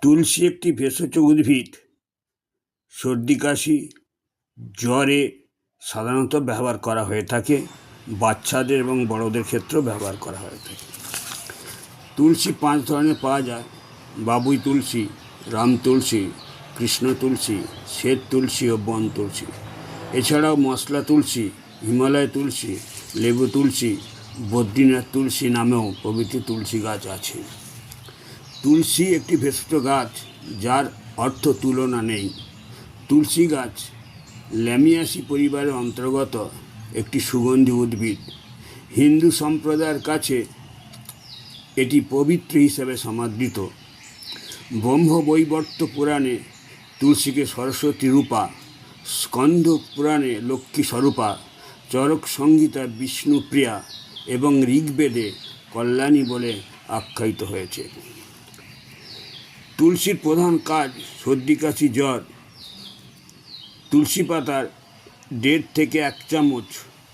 তুলসী একটি ভেষজ উদ্ভিদ। সর্দি কাশি জ্বরে সাধারণত ব্যবহার করা হয়ে থাকে। বাচ্চাদের এবং বড়দের ক্ষেত্রেও ব্যবহার করা হয়ে থাকে। তুলসী 5 ধরনের পাওয়া যায়: বাবুই তুলসী, রাম তুলসী, কৃষ্ণ তুলসী, শ্বেত তুলসী ও বন তুলসী। এছাড়াও মশলা তুলসী, হিমালয় তুলসী, লেবু তুলসী, বদ্রীনাথ তুলসী নামেও প্রভৃতি তুলসী গাছ আছে। তুলসী একটি ভেষজ গাছ যার অর্থ তুলনা নেই। তুলসী গাছ ল্যামিয়াসি পরিবারের অন্তর্গত একটি সুগন্ধি উদ্ভিদ। হিন্দু সম্প্রদায়ের কাছে এটি পবিত্র হিসেবে সমাদৃত। ব্রহ্মবৈবর্ত পুরাণে তুলসীকে সরস্বতী রূপা, স্কন্দ পুরাণে লক্ষ্মী স্বরূপা, চরক সংহিতা বিষ্ণুপ্রিয়া এবং ঋগ্বেদে কল্যাণী বলে আখ্যায়িত হয়েছে। তুলসীর প্রধান কাজ সর্দি কাশি জ্বর। তুলসী পাতার 1.5 থেকে 1 চামচ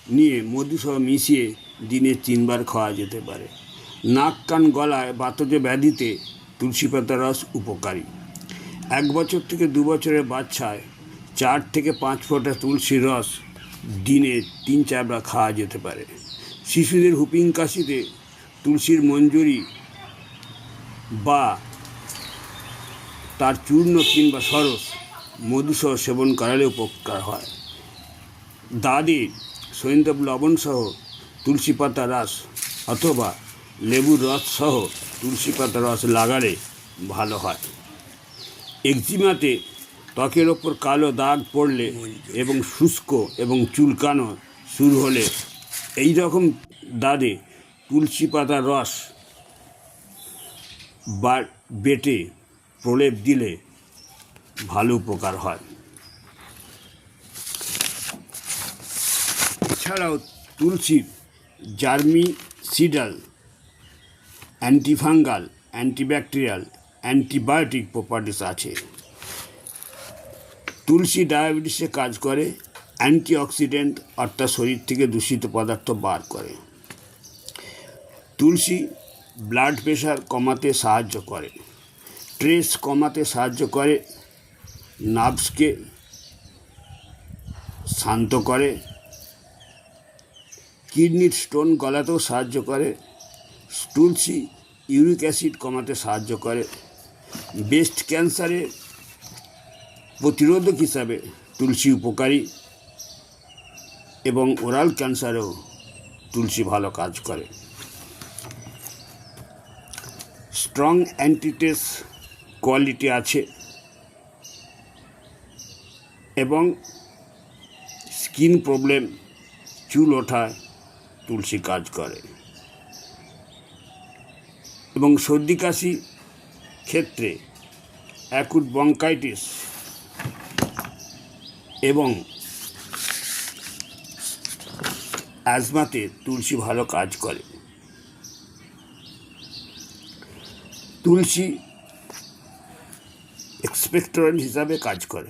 নিয়ে মধুসহ মিশিয়ে দিনে 3 বার খাওয়া যেতে পারে। নাক কান গলায় বাতজ ব্যাধিতে তুলসী পাতার রস উপকারী। 1 বছর থেকে 2 বছরের বাচ্চায় 4 থেকে 5 ফোঁটা তুলসীর রস দিনে 3-4 বার খাওয়া যেতে পারে। শিশুদের হুপিং কাশিতে তুলসীর মঞ্জরি বা তার চূর্ণ কিংবা সরস মধুসহ সেবন করালে উপকার হয়। দাঁতে সৈন্ধব লবণ সহ তুলসী পাতা রস অথবা লেবুর রস সহ তুলসী পাতা রস লাগালে ভালো হয়। একজিমাতে ত্বকের ওপর কালো দাগ পড়লে এবং শুষ্ক এবং চুলকানো শুরু হলে এই রকম দাগে তুলসী পাতার রস বা বেটে প্রলেপ দিলে ভালো উপকার হয়। এছাড়াও তুলসীর জার্মিসিডাল, অ্যান্টিফাঙ্গাল, অ্যান্টিব্যাকটেরিয়াল, অ্যান্টিবায়োটিক প্রপার্টিস আছে। তুলসী ডায়াবেটিসে কাজ করে। অ্যান্টিঅক্সিডেন্ট অর্থাৎ শরীর থেকে দূষিত পদার্থ বার করে। তুলসী ব্লাড প্রেশার কমাতে সাহায্য করে। স্ট্রেস কমাতে সাহায্য করে। নার্ভসকে শান্ত করে। কিডনির স্টোন গলাতেও সাহায্য করে। তুলসী ইউরিক অ্যাসিড কমাতে সাহায্য করে। ব্রেস্ট ক্যান্সারে প্রতিরোধক হিসাবে তুলসী উপকারী এবং ওরাল ক্যান্সারেও তুলসী ভালো কাজ করে। স্ট্রং অ্যান্টিটেস কোয়ালিটি আছে এবং স্কিন প্রবলেম, চুল ওঠায় তুলসী কাজ করে। এবং সর্দি কাশি ক্ষেত্রে অ্যাকুট ব্রঙ্কাইটিস এবং অ্যাজমাতে তুলসী ভালো কাজ করে। তুলসী এক্সপেক্টরেন্ট হিসাবে কাজ করে।